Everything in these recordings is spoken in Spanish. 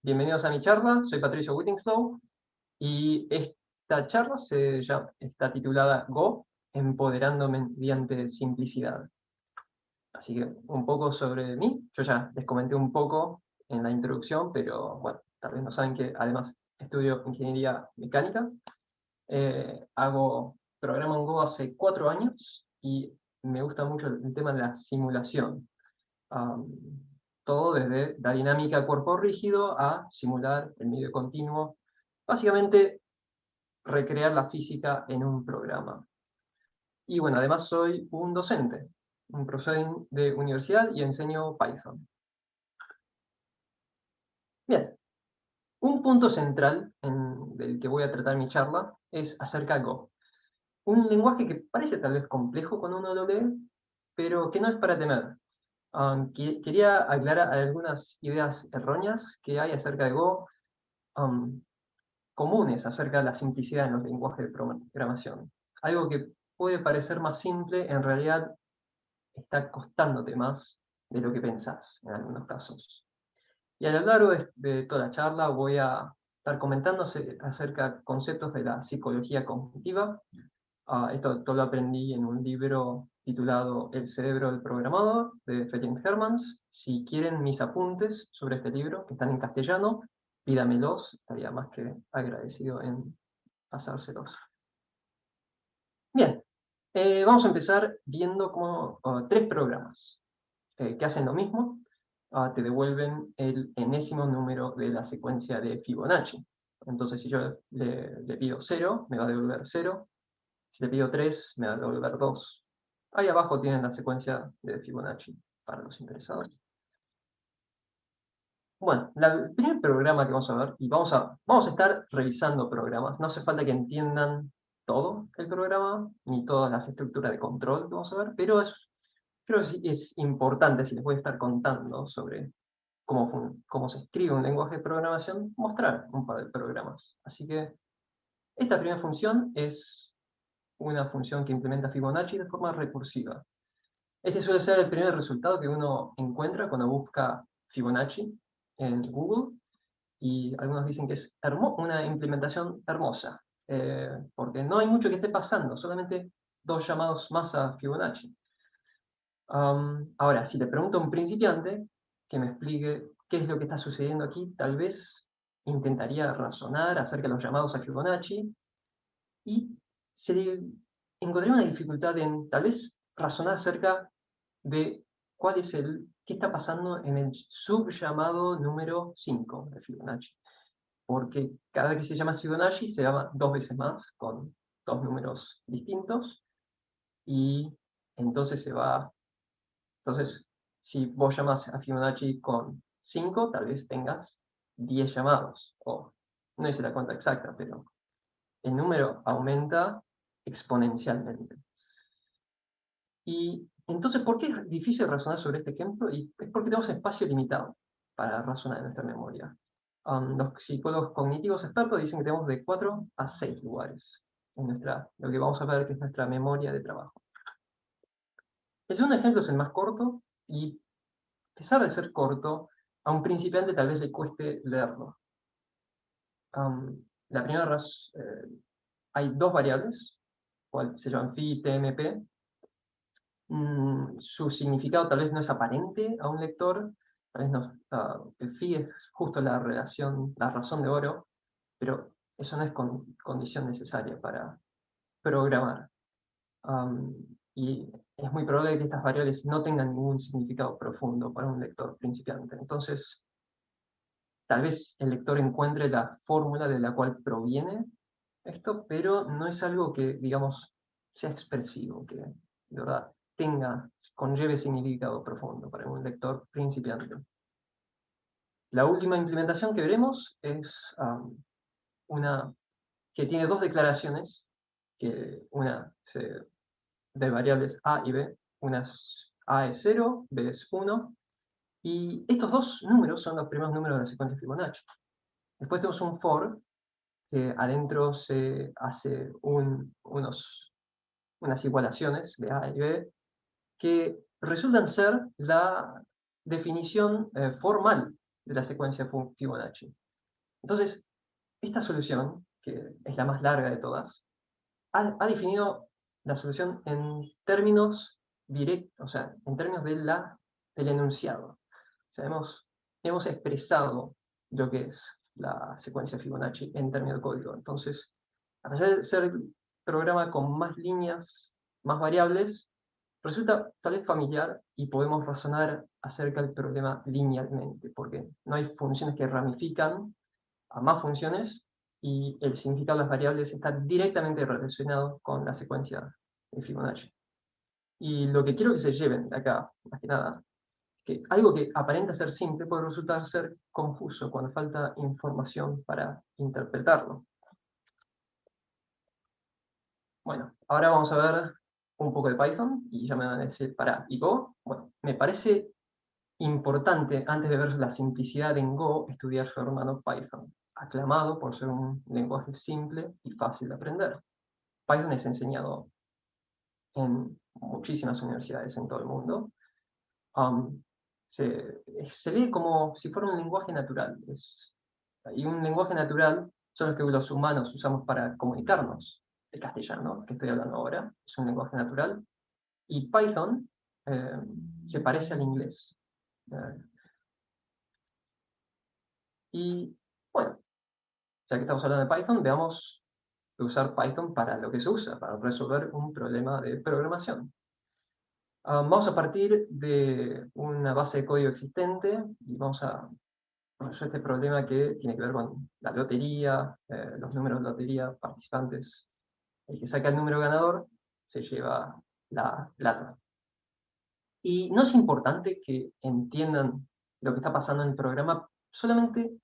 Bienvenidos a mi charla, soy Patricio Whittingslow y esta charla está titulada Go, empoderando mediante simplicidad. Así que un poco sobre mí, yo ya les comenté un poco en la introducción, pero bueno, tal vez no saben que además estudio ingeniería mecánica, programo en Go hace 4 años y me gusta mucho el tema de la simulación. Um, Todo desde la dinámica cuerpo rígido a simular el medio continuo. Básicamente, recrear la física en un programa. Y bueno, además soy un docente, un profesor de universidad y enseño Python. Bien, un punto central del que voy a tratar mi charla es acerca de Go. Un lenguaje que parece tal vez complejo cuando uno lo lee, pero que no es para temer. Quería aclarar algunas ideas erróneas que hay acerca de Go, um, comunes acerca de la simplicidad en los lenguajes de programación. Algo que puede parecer más simple, en realidad está costándote más de lo que pensás en algunos casos. Y a lo largo de toda la charla voy a estar comentando acerca de conceptos de la psicología cognitiva. Esto todo lo aprendí en un libro titulado El cerebro del programador, de Felix Hermans. Si quieren mis apuntes sobre este libro, que están en castellano, pídamelos, estaría más que agradecido en pasárselos. Bien, vamos a empezar viendo tres programas que hacen lo mismo, te devuelven el enésimo número de la secuencia de Fibonacci. Entonces, si yo le pido 0, me va a devolver 0. Si le pido 3, me va a devolver 2. Ahí abajo tienen la secuencia de Fibonacci para los interesados. Bueno, el primer programa que vamos a ver, y vamos a estar revisando programas, no hace falta que entiendan todo el programa, ni todas las estructuras de control que vamos a ver, pero creo que es importante, si les voy a estar contando sobre cómo se escribe un lenguaje de programación, mostrar un par de programas. Así que esta primera función es una función que implementa Fibonacci de forma recursiva. Este suele ser el primer resultado que uno encuentra cuando busca Fibonacci en Google, y algunos dicen que es una implementación hermosa, porque no hay mucho que esté pasando, solamente 2 llamados más a Fibonacci. Ahora, si le pregunto a un principiante que me explique qué es lo que está sucediendo aquí, tal vez intentaría razonar acerca de los llamados a Fibonacci y se le encontraría una dificultad en tal vez razonar acerca de qué está pasando en el subllamado número 5 de Fibonacci. Porque cada vez que se llama Fibonacci se llama 2 veces más, con 2 números distintos, y entonces entonces, si vos llamas a Fibonacci con 5, tal vez tengas 10 llamados, o no hice la cuenta exacta, pero el número aumenta exponencialmente. Y entonces, ¿por qué es difícil razonar sobre este ejemplo? Y es porque tenemos espacio limitado para razonar en nuestra memoria. Los psicólogos cognitivos expertos dicen que tenemos de 4 a 6 lugares en lo que vamos a ver que es nuestra memoria de trabajo. El segundo ejemplo es el más corto, y a pesar de ser corto, a un principiante tal vez le cueste leerlo. La primera hay 2 variables, cual se llaman phi y tmp. Su significado tal vez no es aparente a un lector, tal vez no, el phi es justo la razón de oro, pero eso no es condición necesaria para programar. Y es muy probable que estas variables no tengan ningún significado profundo para un lector principiante. Entonces, tal vez el lector encuentre la fórmula de la cual proviene esto, pero no es algo que, digamos, sea expresivo, que de verdad conlleve significado profundo para un lector principiante. La última implementación que veremos es una que tiene 2 declaraciones, de variables a y b. A es 0, b es 1, y estos 2 números son los primeros números de la secuencia Fibonacci. Después tenemos un for, que adentro se hace unas igualaciones de a y b, que resultan ser la definición formal de la secuencia Fibonacci. Entonces, esta solución, que es la más larga de todas, ha definido la solución en términos directos, o sea, en términos del enunciado. O sea, hemos expresado lo que es la secuencia Fibonacci en términos de código. Entonces, a pesar de ser el programa con más líneas, más variables, resulta tal vez familiar y podemos razonar acerca del problema linealmente, porque no hay funciones que ramifican a más funciones y el significado de las variables está directamente relacionado con la secuencia de Fibonacci. Y lo que quiero que se lleven de acá, más que nada, que algo que aparenta ser simple puede resultar ser confuso cuando falta información para interpretarlo. Bueno, ahora vamos a ver un poco de Python, y ya me van a decir, para, ¿y Go? Bueno, me parece importante, antes de ver la simplicidad en Go, estudiar su hermano Python, aclamado por ser un lenguaje simple y fácil de aprender. Python es enseñado en muchísimas universidades en todo el mundo. Um, se lee como si fuera un lenguaje natural. Y un lenguaje natural son los que los humanos usamos para comunicarnos. El castellano, que estoy hablando ahora, es un lenguaje natural. Y Python eh, se parece al inglés. Eh, y bueno, ya que estamos hablando de Python, veamos de usar Python para lo que se usa, para resolver un problema de programación. Vamos a partir de una base de código existente y vamos a resolver este problema que tiene que ver con la lotería, los números de lotería, participantes. El que saca el número ganador se lleva la plata. Y no es importante que entiendan lo que está pasando en el programa, solamente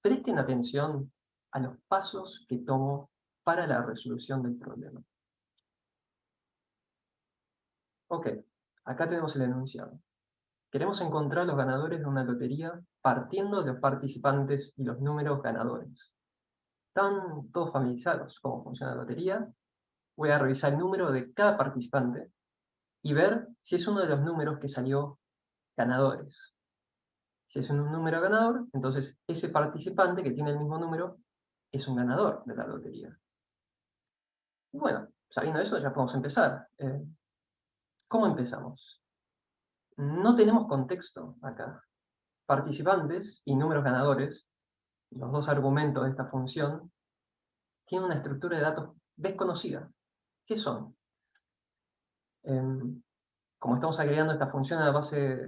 presten atención a los pasos que tomo para la resolución del problema. Ok, acá tenemos el enunciado. Queremos encontrar los ganadores de una lotería partiendo de los participantes y los números ganadores. ¿Están todos familiarizados cómo funciona la lotería? Voy a revisar el número de cada participante y ver si es uno de los números que salió ganadores. Si es un número ganador, entonces ese participante que tiene el mismo número es un ganador de la lotería. Y bueno, sabiendo eso ya podemos empezar. ¿Cómo empezamos? No tenemos contexto acá. Participantes y números ganadores, los dos argumentos de esta función, tienen una estructura de datos desconocida. ¿Qué son? Como estamos agregando esta función a la base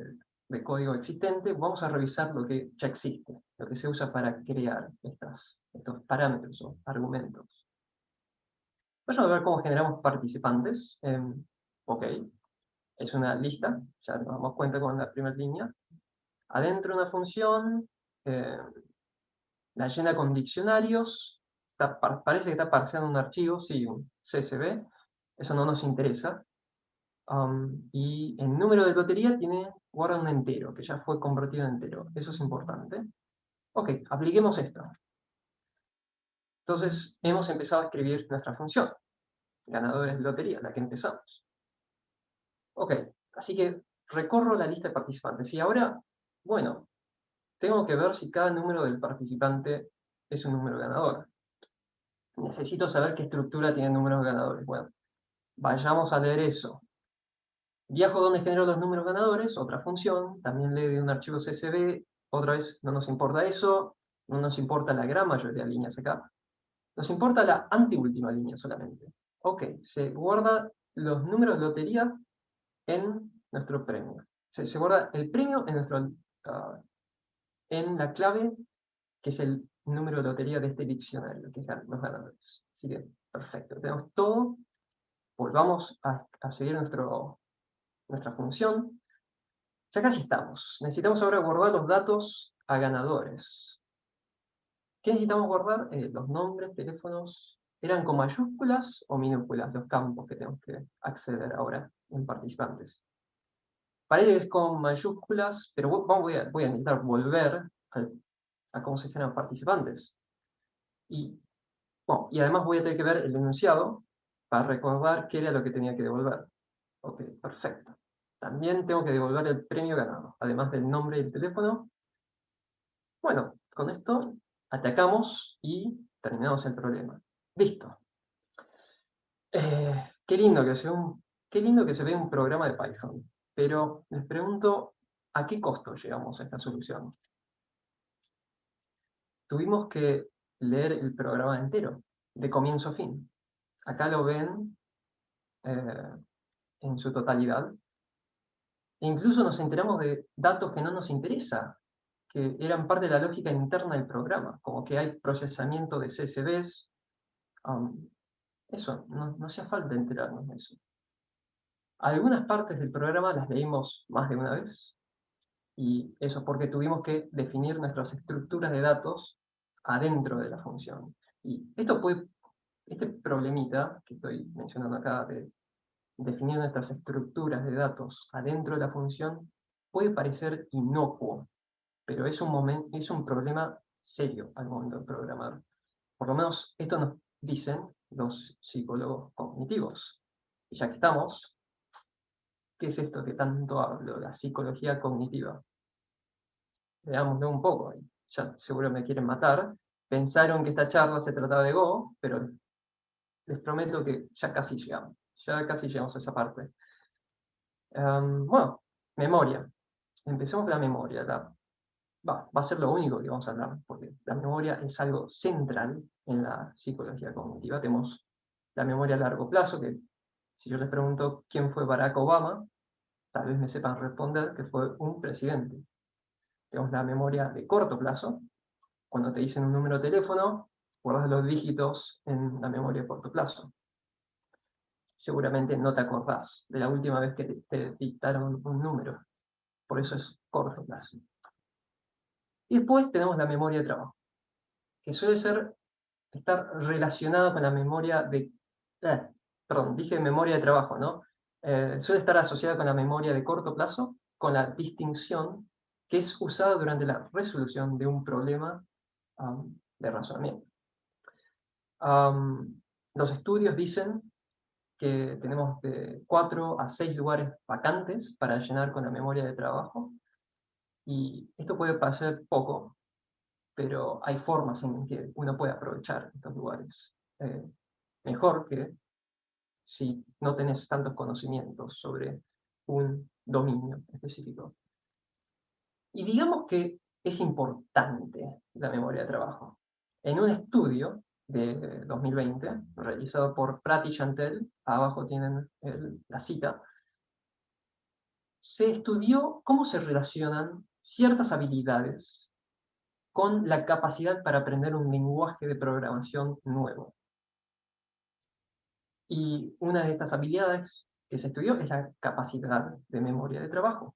de código existente, vamos a revisar lo que ya existe, lo que se usa para crear estos parámetros o argumentos. Vamos a ver cómo generamos participantes. Ok, es una lista, ya nos damos cuenta con la primera línea. Adentro de una función, la llena con diccionarios, parece que está parseando un archivo, sí, un CSV, eso no nos interesa. Y el número de lotería guarda un entero, que ya fue convertido en entero, eso es importante. Ok, apliquemos esto. Entonces, hemos empezado a escribir nuestra función, ganadores de lotería, la que empezamos. Ok, así que recorro la lista de participantes, y ahora, bueno, tengo que ver si cada número del participante es un número ganador. Necesito saber qué estructura tiene números ganadores. Bueno, vayamos a leer eso. Viajo donde genero los números ganadores, otra función, también lee de un archivo CSV, otra vez no nos importa eso, no nos importa la gran mayoría de líneas acá, nos importa la anteúltima línea solamente. Ok, se guarda los números de lotería en nuestro premio. Se guarda el premio en la clave, que es el número de lotería de este diccionario, que es los ganadores. Así que, perfecto, tenemos todo. Volvamos a seguir nuestra función. Ya casi estamos. Necesitamos ahora guardar los datos a ganadores. ¿Qué necesitamos guardar? Los nombres, teléfonos. ¿Eran con mayúsculas o minúsculas los campos que tenemos que acceder ahora en participantes? Parece que es con mayúsculas, pero voy a intentar volver a cómo se generan participantes. Y, bueno, y además voy a tener que ver el enunciado para recordar qué era lo que tenía que devolver. Ok, perfecto. También tengo que devolver el premio ganado, además del nombre y el teléfono. Bueno, con esto atacamos y terminamos el problema. Listo. Qué lindo que qué lindo que se ve un programa de Python, pero les pregunto, ¿a qué costo llegamos a esta solución? Tuvimos que leer el programa entero, de comienzo a fin. Acá lo ven eh, en su totalidad. E incluso nos enteramos de datos que no nos interesa, que eran parte de la lógica interna del programa, como que hay procesamiento de CSVs. um, Eso, no hacía falta enterarnos de eso. Algunas partes del programa las leímos más de una vez, y eso porque tuvimos que definir nuestras estructuras de datos adentro de la función. Y este problemita que estoy mencionando acá de definir nuestras estructuras de datos adentro de la función puede parecer inocuo, pero es un problema serio al momento de programar. Por lo menos esto nos dicen los psicólogos cognitivos. Y ya que estamos, ¿qué es esto que tanto hablo, la psicología cognitiva? Veámoslo un poco. Ya seguro me quieren matar. Pensaron que esta charla se trataba de Go, pero les prometo que ya casi llegamos. Ya casi llegamos a esa parte. Bueno, memoria. Empecemos con la memoria. Va a ser lo único que vamos a hablar, porque la memoria es algo central en la psicología cognitiva. Tenemos la memoria a largo plazo, que si yo les pregunto quién fue Barack Obama, tal vez me sepan responder que fue un presidente. Tenemos la memoria de corto plazo. Cuando te dicen un número de teléfono, guardas los dígitos en la memoria de corto plazo. Seguramente no te acordás de la última vez que te dictaron un número. Por eso es corto plazo. Y después tenemos la memoria de trabajo, que suele estar relacionada con la memoria de... perdón, dije memoria de trabajo, ¿no? Suele estar asociada con la memoria de corto plazo, con la distinción que es usada durante la resolución de un problema de razonamiento. Los estudios dicen que tenemos de 4 a 6 lugares vacantes para llenar con la memoria de trabajo, y esto puede parecer poco, pero hay formas en que uno puede aprovechar estos lugares mejor que si no tenés tantos conocimientos sobre un dominio específico. Y digamos que es importante la memoria de trabajo. En un estudio de 2020, realizado por Pratt y Chantel, abajo tienen la cita, se estudió cómo se relacionan ciertas habilidades con la capacidad para aprender un lenguaje de programación nuevo. Y una de estas habilidades que se estudió es la capacidad de memoria de trabajo.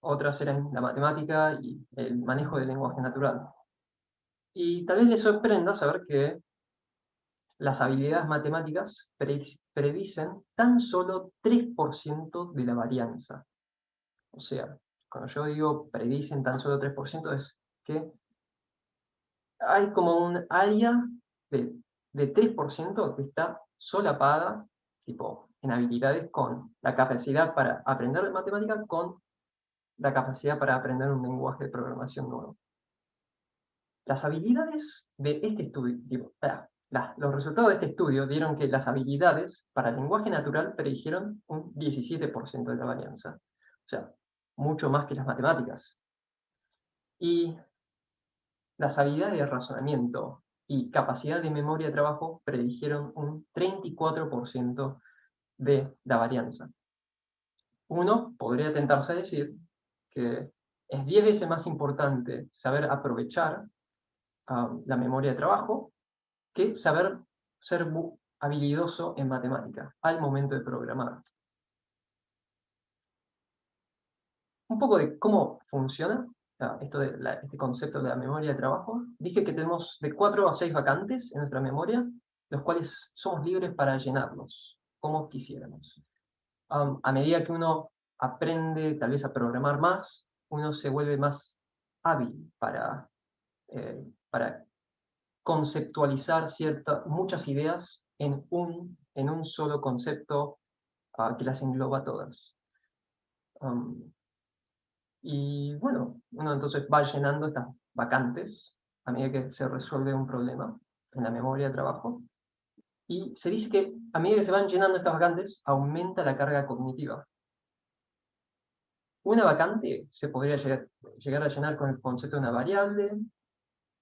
Otras eran la matemática y el manejo del lenguaje natural. Y tal vez les sorprenda saber que las habilidades matemáticas predicen tan solo 3% de la varianza. O sea, cuando yo digo predicen tan solo 3%, es que hay como un área de, de 3% que está solapada, tipo, en habilidades con la capacidad para aprender matemática con la capacidad para aprender un lenguaje de programación nuevo. Las habilidades de este estudio, los resultados de este estudio dieron que las habilidades para el lenguaje natural predijeron un 17% de la varianza. O sea, mucho más que las matemáticas. Y las habilidades de razonamiento y capacidad de memoria de trabajo predijeron un 34% de la varianza. Uno podría tentarse a decir que es 10 veces más importante saber aprovechar la memoria de trabajo que saber ser habilidoso en matemática al momento de programar. Un poco de cómo funciona este concepto de la memoria de trabajo. Dije que tenemos de 4 a 6 vacantes en nuestra memoria, los cuales somos libres para llenarlos, como quisiéramos. A medida que uno aprende tal vez a programar más, uno se vuelve más hábil para conceptualizar muchas ideas en un solo concepto que las engloba todas. Um, y bueno, uno entonces va llenando vacantes a medida que se resuelve un problema en la memoria de trabajo. Y se dice que a medida que se van llenando estas vacantes, aumenta la carga cognitiva. Una vacante se podría llegar a llenar con el concepto de una variable,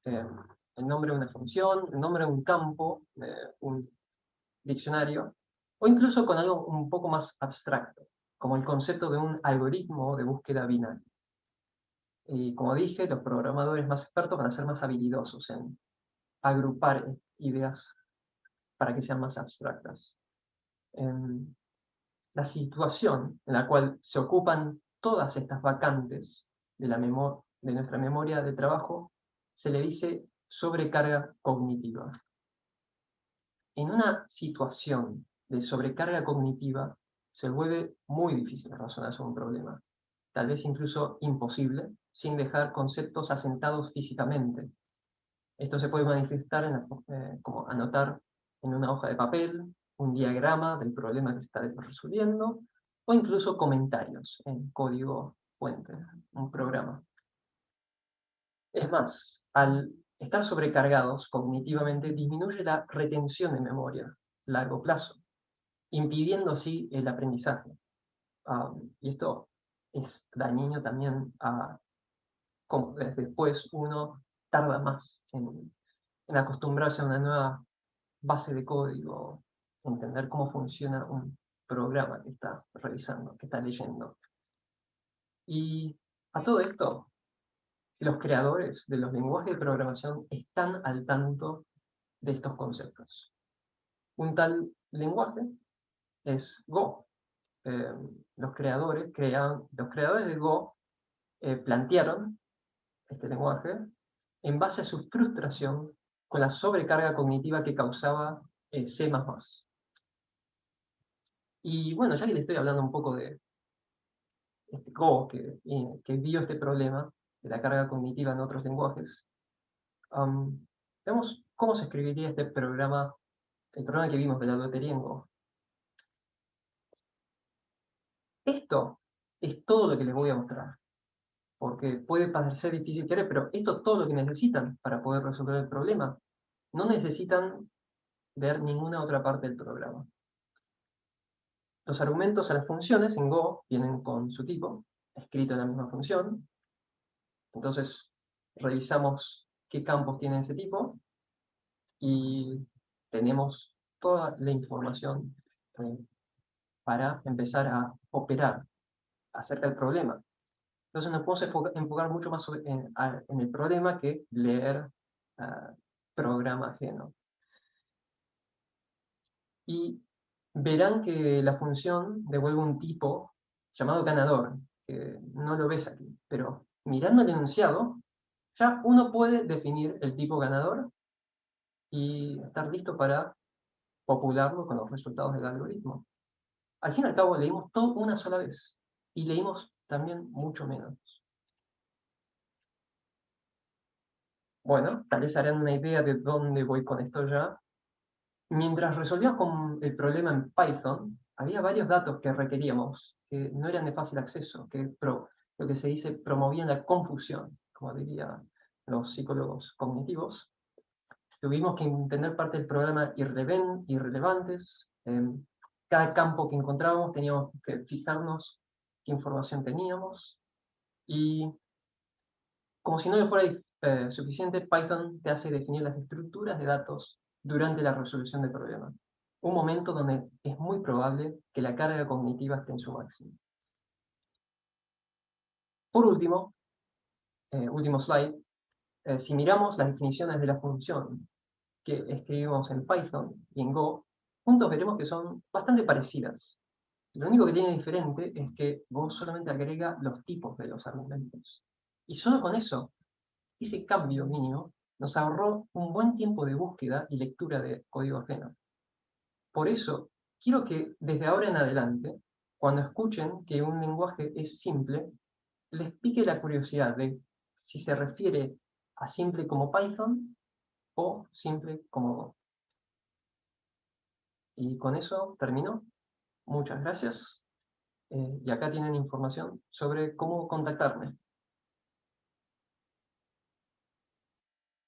eh, el nombre de una función, el nombre de un campo, un diccionario, o incluso con algo un poco más abstracto, como el concepto de un algoritmo de búsqueda binario. Y como dije, los programadores más expertos van a ser más habilidosos en agrupar ideas para que sean más abstractas. La situación en la cual se ocupan todas estas vacantes de nuestra memoria de trabajo se le dice sobrecarga cognitiva. En una situación de sobrecarga cognitiva se vuelve muy difícil razonar sobre un problema, tal vez incluso imposible, sin dejar conceptos asentados físicamente. Esto se puede manifestar como anotar en una hoja de papel un diagrama del problema que se está resolviendo, o incluso comentarios en código fuente, un programa. Es más, al estar sobrecargados cognitivamente disminuye la retención de memoria a largo plazo, impidiendo así el aprendizaje. Y esto es dañino también a cómo después uno tarda más en acostumbrarse a una nueva base de código, entender cómo funciona un programa que está revisando, que está leyendo. Y a todo esto, los creadores de los lenguajes de programación están al tanto de estos conceptos. Un tal lenguaje es Go. Eh, los creadores de Go plantearon este lenguaje en base a su frustración con la sobrecarga cognitiva que causaba C++. Y bueno, ya que le estoy hablando un poco de este Go, que vio este problema de la carga cognitiva en otros lenguajes, veamos cómo se escribiría este programa, el programa que vimos de la lotería en Go. Esto es todo lo que les voy a mostrar, porque puede parecer difícil querer, pero esto es todo lo que necesitan para poder resolver el problema. No necesitan ver ninguna otra parte del programa. Los argumentos a las funciones en Go vienen con su tipo, escrito en la misma función. Entonces, revisamos qué campos tiene ese tipo y tenemos toda la información eh, para empezar a operar acerca del problema. Entonces nos podemos enfocar mucho más en el problema que leer programa ajeno. Y verán que la función devuelve un tipo llamado ganador, que no lo ves aquí, pero mirando el enunciado, ya uno puede definir el tipo ganador y estar listo para popularlo con los resultados del algoritmo. Al fin y al cabo leímos todo una sola vez y leímos también mucho menos. Bueno, tal vez harán una idea de dónde voy con esto ya. Mientras resolvíamos con el problema en Python, había varios datos que requeríamos, que no eran de fácil acceso, lo que se dice promovían la confusión, como dirían los psicólogos cognitivos. Tuvimos que entender parte del programa irrelevantes. Cada campo que encontrábamos teníamos que fijarnos qué información teníamos. Y como si no le fuera suficiente, Python te hace definir las estructuras de datos durante la resolución del problema. Un momento donde es muy probable que la carga cognitiva esté en su máximo. Por último, último slide, si miramos las definiciones de la función que escribimos en Python y en Go, juntos veremos que son bastante parecidas. Lo único que tiene diferente es que Go solamente agrega los tipos de los argumentos. Y solo con eso, ese cambio mínimo nos ahorró un buen tiempo de búsqueda y lectura de código ajeno. Por eso, quiero que desde ahora en adelante, cuando escuchen que un lenguaje es simple, les pique la curiosidad de si se refiere a simple como Python o simple como Go. Y con eso termino. Muchas gracias. Y acá tienen información sobre cómo contactarme.